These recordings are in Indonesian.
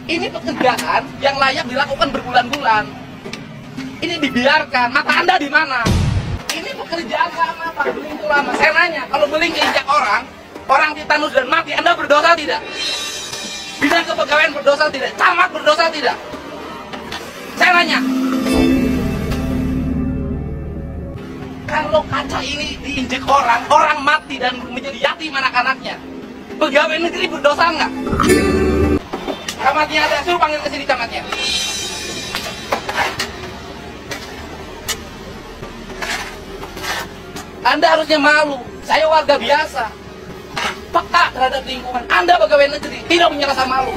Ini pekerjaan yang layak dilakukan berbulan-bulan. Ini dibiarkan, mata Anda di mana? Ini pekerjaan lama, Pak, beling itu lama. Saya nanya, kalau beling injak orang titanus dan mati, Anda berdosa tidak? Bidang kepegawaian berdosa tidak? Camat berdosa tidak? Saya nanya. Kalau kaca ini diinjek orang mati dan menjadi yatim anak-anaknya, pegawai negeri berdosa nggak? Camatnya ada, suruh panggil ke sini camatnya. Anda harusnya malu. Saya warga biasa, peka terhadap lingkungan. Anda pegawai negeri, tidak punya rasa malu.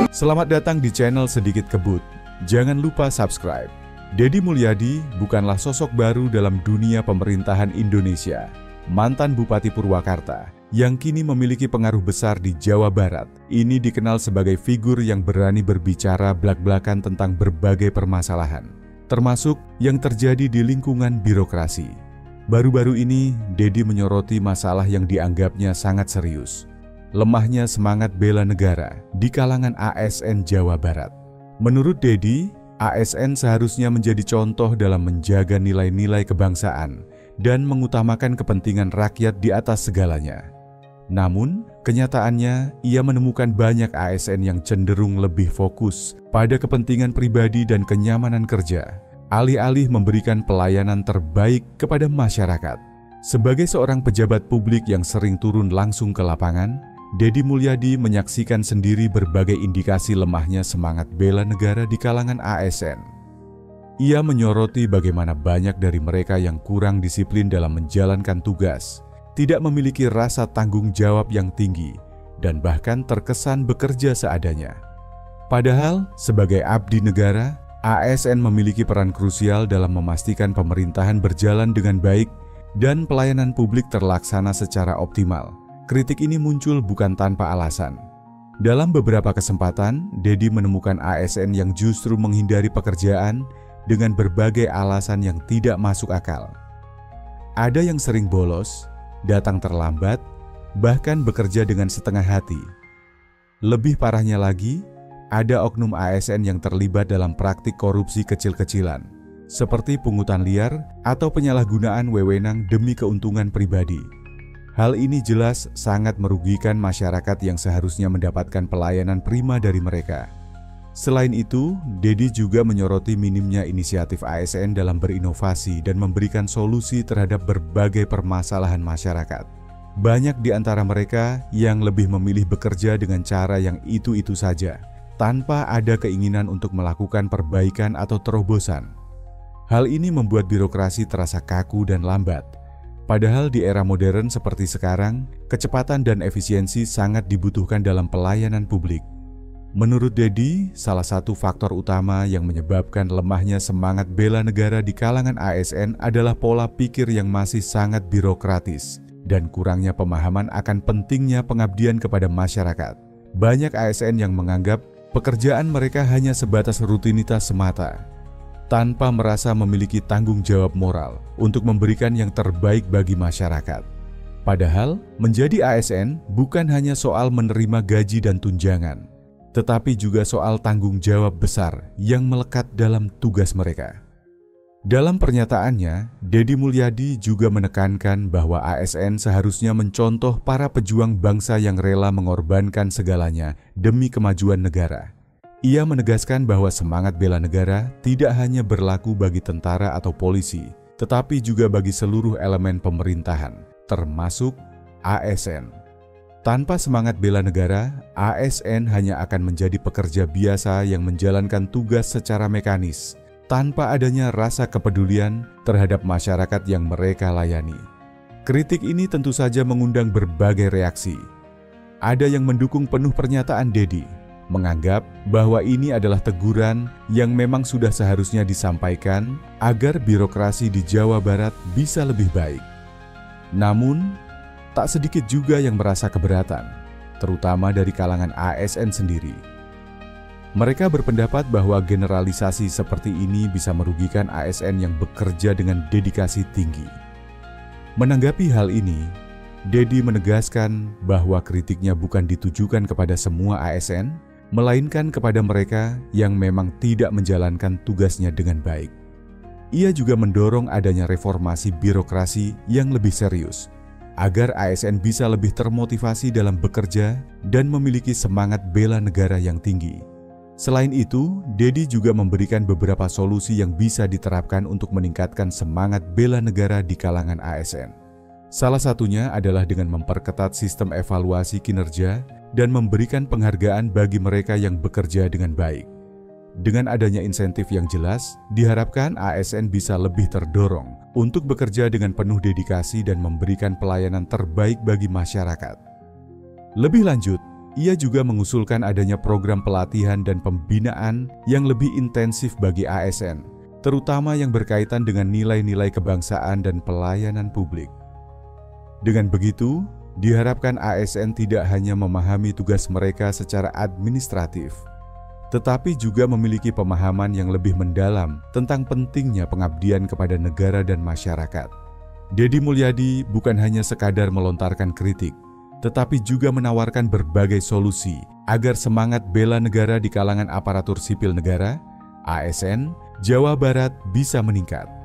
Selamat datang di channel Sedikit Kebut. Jangan lupa subscribe. Deddy Mulyadi bukanlah sosok baru dalam dunia pemerintahan Indonesia. Mantan Bupati Purwakarta yang kini memiliki pengaruh besar di Jawa Barat, ini dikenal sebagai figur yang berani berbicara blak-blakan tentang berbagai permasalahan, termasuk yang terjadi di lingkungan birokrasi. Baru-baru ini, Deddy menyoroti masalah yang dianggapnya sangat serius. Lemahnya semangat bela negara di kalangan ASN Jawa Barat. Menurut Deddy, ASN seharusnya menjadi contoh dalam menjaga nilai-nilai kebangsaan dan mengutamakan kepentingan rakyat di atas segalanya. Namun, kenyataannya ia menemukan banyak ASN yang cenderung lebih fokus pada kepentingan pribadi dan kenyamanan kerja, alih-alih memberikan pelayanan terbaik kepada masyarakat. Sebagai seorang pejabat publik yang sering turun langsung ke lapangan, Deddy Mulyadi menyaksikan sendiri berbagai indikasi lemahnya semangat bela negara di kalangan ASN. Ia menyoroti bagaimana banyak dari mereka yang kurang disiplin dalam menjalankan tugas, tidak memiliki rasa tanggung jawab yang tinggi, dan bahkan terkesan bekerja seadanya. Padahal, sebagai abdi negara, ASN memiliki peran krusial dalam memastikan pemerintahan berjalan dengan baik dan pelayanan publik terlaksana secara optimal. Kritik ini muncul bukan tanpa alasan. Dalam beberapa kesempatan, Deddy menemukan ASN yang justru menghindari pekerjaan dengan berbagai alasan yang tidak masuk akal. Ada yang sering bolos, datang terlambat, bahkan bekerja dengan setengah hati. Lebih parahnya lagi, ada oknum ASN yang terlibat dalam praktik korupsi kecil-kecilan, seperti pungutan liar atau penyalahgunaan wewenang demi keuntungan pribadi. Hal ini jelas sangat merugikan masyarakat yang seharusnya mendapatkan pelayanan prima dari mereka. Selain itu, Deddy juga menyoroti minimnya inisiatif ASN dalam berinovasi dan memberikan solusi terhadap berbagai permasalahan masyarakat. Banyak di antara mereka yang lebih memilih bekerja dengan cara yang itu-itu saja, tanpa ada keinginan untuk melakukan perbaikan atau terobosan. Hal ini membuat birokrasi terasa kaku dan lambat. Padahal di era modern seperti sekarang, kecepatan dan efisiensi sangat dibutuhkan dalam pelayanan publik. Menurut Deddy, salah satu faktor utama yang menyebabkan lemahnya semangat bela negara di kalangan ASN adalah pola pikir yang masih sangat birokratis dan kurangnya pemahaman akan pentingnya pengabdian kepada masyarakat. Banyak ASN yang menganggap pekerjaan mereka hanya sebatas rutinitas semata, tanpa merasa memiliki tanggung jawab moral untuk memberikan yang terbaik bagi masyarakat. Padahal, menjadi ASN bukan hanya soal menerima gaji dan tunjangan, tetapi juga soal tanggung jawab besar yang melekat dalam tugas mereka. Dalam pernyataannya, Deddy Mulyadi juga menekankan bahwa ASN seharusnya mencontoh para pejuang bangsa yang rela mengorbankan segalanya demi kemajuan negara. Ia menegaskan bahwa semangat bela negara tidak hanya berlaku bagi tentara atau polisi, tetapi juga bagi seluruh elemen pemerintahan, termasuk ASN. Tanpa semangat bela negara, ASN hanya akan menjadi pekerja biasa yang menjalankan tugas secara mekanis, tanpa adanya rasa kepedulian terhadap masyarakat yang mereka layani. Kritik ini tentu saja mengundang berbagai reaksi. Ada yang mendukung penuh pernyataan Deddy, menganggap bahwa ini adalah teguran yang memang sudah seharusnya disampaikan agar birokrasi di Jawa Barat bisa lebih baik. Namun, tak sedikit juga yang merasa keberatan, terutama dari kalangan ASN sendiri. Mereka berpendapat bahwa generalisasi seperti ini bisa merugikan ASN yang bekerja dengan dedikasi tinggi. Menanggapi hal ini, Deddy menegaskan bahwa kritiknya bukan ditujukan kepada semua ASN, melainkan kepada mereka yang memang tidak menjalankan tugasnya dengan baik. Ia juga mendorong adanya reformasi birokrasi yang lebih serius, agar ASN bisa lebih termotivasi dalam bekerja dan memiliki semangat bela negara yang tinggi. Selain itu, Dedi juga memberikan beberapa solusi yang bisa diterapkan untuk meningkatkan semangat bela negara di kalangan ASN. Salah satunya adalah dengan memperketat sistem evaluasi kinerja dan memberikan penghargaan bagi mereka yang bekerja dengan baik. Dengan adanya insentif yang jelas, diharapkan ASN bisa lebih terdorong untuk bekerja dengan penuh dedikasi dan memberikan pelayanan terbaik bagi masyarakat. Lebih lanjut, ia juga mengusulkan adanya program pelatihan dan pembinaan yang lebih intensif bagi ASN, terutama yang berkaitan dengan nilai-nilai kebangsaan dan pelayanan publik. Dengan begitu, diharapkan ASN tidak hanya memahami tugas mereka secara administratif, tetapi juga memiliki pemahaman yang lebih mendalam tentang pentingnya pengabdian kepada negara dan masyarakat. Dedi Mulyadi bukan hanya sekadar melontarkan kritik, tetapi juga menawarkan berbagai solusi agar semangat bela negara di kalangan aparatur sipil negara, ASN, Jawa Barat bisa meningkat.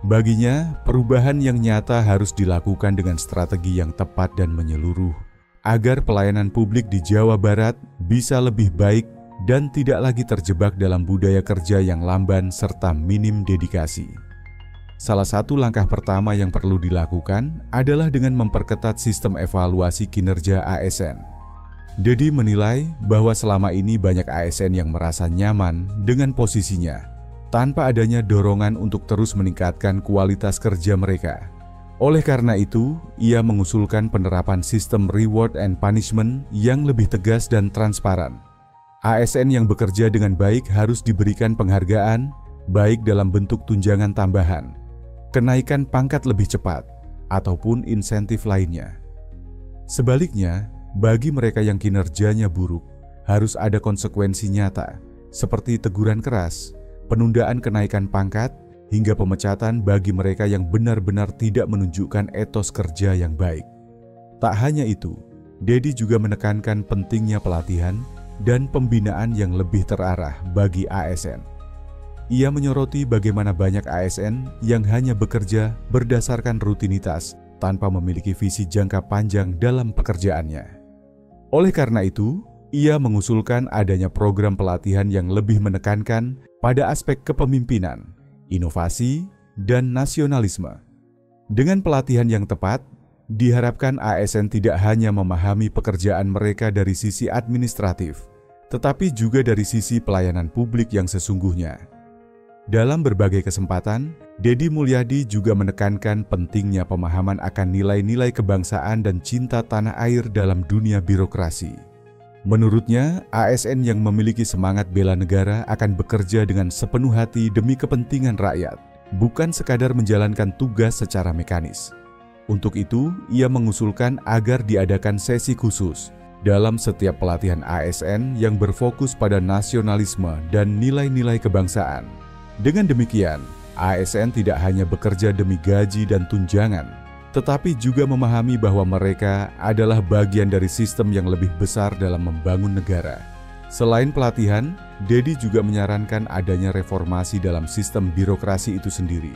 Baginya, perubahan yang nyata harus dilakukan dengan strategi yang tepat dan menyeluruh, agar pelayanan publik di Jawa Barat bisa lebih baik dan tidak lagi terjebak dalam budaya kerja yang lamban serta minim dedikasi. Salah satu langkah pertama yang perlu dilakukan adalah dengan memperketat sistem evaluasi kinerja ASN. Dedi menilai bahwa selama ini banyak ASN yang merasa nyaman dengan posisinya, tanpa adanya dorongan untuk terus meningkatkan kualitas kerja mereka. Oleh karena itu, ia mengusulkan penerapan sistem reward and punishment yang lebih tegas dan transparan. ASN yang bekerja dengan baik harus diberikan penghargaan, baik dalam bentuk tunjangan tambahan, kenaikan pangkat lebih cepat, ataupun insentif lainnya. Sebaliknya, bagi mereka yang kinerjanya buruk, harus ada konsekuensi nyata, seperti teguran keras, penundaan kenaikan pangkat, hingga pemecatan bagi mereka yang benar-benar tidak menunjukkan etos kerja yang baik. Tak hanya itu, Dedi juga menekankan pentingnya pelatihan dan pembinaan yang lebih terarah bagi ASN. Ia menyoroti bagaimana banyak ASN yang hanya bekerja berdasarkan rutinitas tanpa memiliki visi jangka panjang dalam pekerjaannya. Oleh karena itu, ia mengusulkan adanya program pelatihan yang lebih menekankan pada aspek kepemimpinan, inovasi, dan nasionalisme. Dengan pelatihan yang tepat, diharapkan ASN tidak hanya memahami pekerjaan mereka dari sisi administratif, tetapi juga dari sisi pelayanan publik yang sesungguhnya. Dalam berbagai kesempatan, Dedi Mulyadi juga menekankan pentingnya pemahaman akan nilai-nilai kebangsaan dan cinta tanah air dalam dunia birokrasi. Menurutnya, ASN yang memiliki semangat bela negara akan bekerja dengan sepenuh hati demi kepentingan rakyat, bukan sekadar menjalankan tugas secara mekanis. Untuk itu, ia mengusulkan agar diadakan sesi khusus dalam setiap pelatihan ASN yang berfokus pada nasionalisme dan nilai-nilai kebangsaan. Dengan demikian, ASN tidak hanya bekerja demi gaji dan tunjangan, tetapi juga memahami bahwa mereka adalah bagian dari sistem yang lebih besar dalam membangun negara. Selain pelatihan, Dedi juga menyarankan adanya reformasi dalam sistem birokrasi itu sendiri.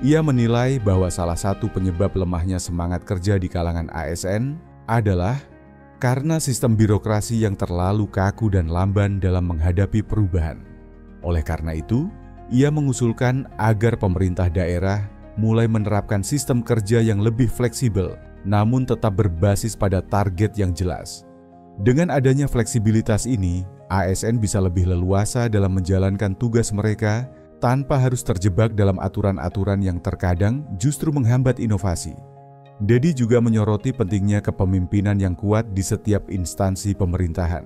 Ia menilai bahwa salah satu penyebab lemahnya semangat kerja di kalangan ASN adalah karena sistem birokrasi yang terlalu kaku dan lamban dalam menghadapi perubahan. Oleh karena itu, ia mengusulkan agar pemerintah daerah mulai menerapkan sistem kerja yang lebih fleksibel, namun tetap berbasis pada target yang jelas. Dengan adanya fleksibilitas ini, ASN bisa lebih leluasa dalam menjalankan tugas mereka tanpa harus terjebak dalam aturan-aturan yang terkadang justru menghambat inovasi. Dedi juga menyoroti pentingnya kepemimpinan yang kuat di setiap instansi pemerintahan.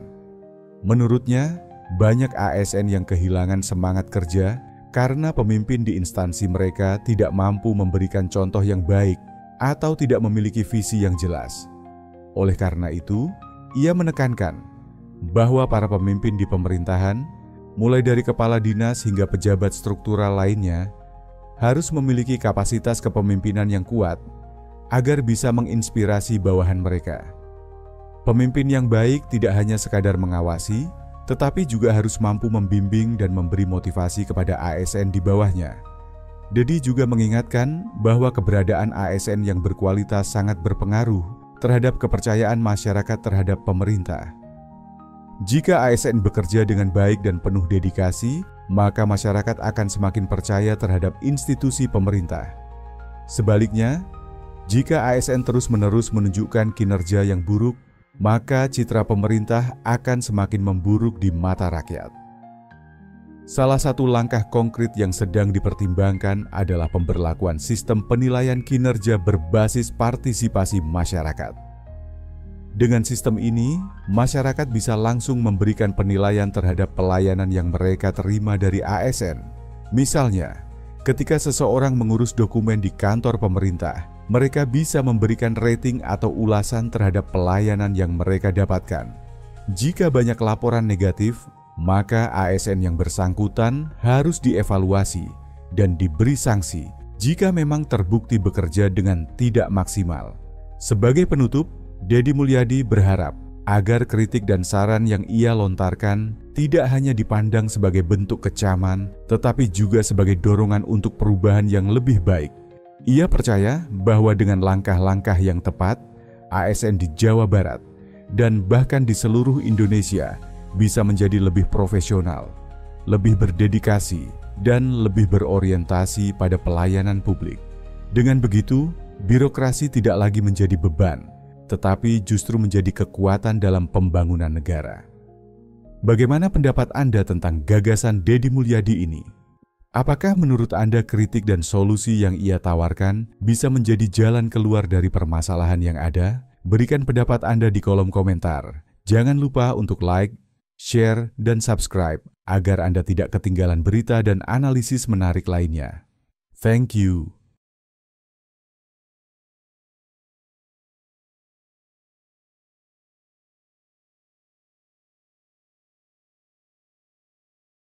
Menurutnya, banyak ASN yang kehilangan semangat kerja karena pemimpin di instansi mereka tidak mampu memberikan contoh yang baik atau tidak memiliki visi yang jelas. Oleh karena itu, ia menekankan bahwa para pemimpin di pemerintahan, mulai dari kepala dinas hingga pejabat struktural lainnya, harus memiliki kapasitas kepemimpinan yang kuat agar bisa menginspirasi bawahan mereka. Pemimpin yang baik tidak hanya sekadar mengawasi, tetapi juga harus mampu membimbing dan memberi motivasi kepada ASN di bawahnya. Dedi juga mengingatkan bahwa keberadaan ASN yang berkualitas sangat berpengaruh terhadap kepercayaan masyarakat terhadap pemerintah. Jika ASN bekerja dengan baik dan penuh dedikasi, maka masyarakat akan semakin percaya terhadap institusi pemerintah. Sebaliknya, jika ASN terus-menerus menunjukkan kinerja yang buruk, maka citra pemerintah akan semakin memburuk di mata rakyat. Salah satu langkah konkret yang sedang dipertimbangkan adalah pemberlakuan sistem penilaian kinerja berbasis partisipasi masyarakat. Dengan sistem ini, masyarakat bisa langsung memberikan penilaian terhadap pelayanan yang mereka terima dari ASN. Misalnya, ketika seseorang mengurus dokumen di kantor pemerintah, mereka bisa memberikan rating atau ulasan terhadap pelayanan yang mereka dapatkan. Jika banyak laporan negatif, maka ASN yang bersangkutan harus dievaluasi dan diberi sanksi jika memang terbukti bekerja dengan tidak maksimal. Sebagai penutup, Dedi Mulyadi berharap agar kritik dan saran yang ia lontarkan tidak hanya dipandang sebagai bentuk kecaman, tetapi juga sebagai dorongan untuk perubahan yang lebih baik. Ia percaya bahwa dengan langkah-langkah yang tepat, ASN di Jawa Barat dan bahkan di seluruh Indonesia bisa menjadi lebih profesional, lebih berdedikasi, dan lebih berorientasi pada pelayanan publik. Dengan begitu, birokrasi tidak lagi menjadi beban, tetapi justru menjadi kekuatan dalam pembangunan negara. Bagaimana pendapat Anda tentang gagasan Dedi Mulyadi ini? Apakah menurut Anda kritik dan solusi yang ia tawarkan bisa menjadi jalan keluar dari permasalahan yang ada? Berikan pendapat Anda di kolom komentar. Jangan lupa untuk like, share, dan subscribe agar Anda tidak ketinggalan berita dan analisis menarik lainnya. Thank you.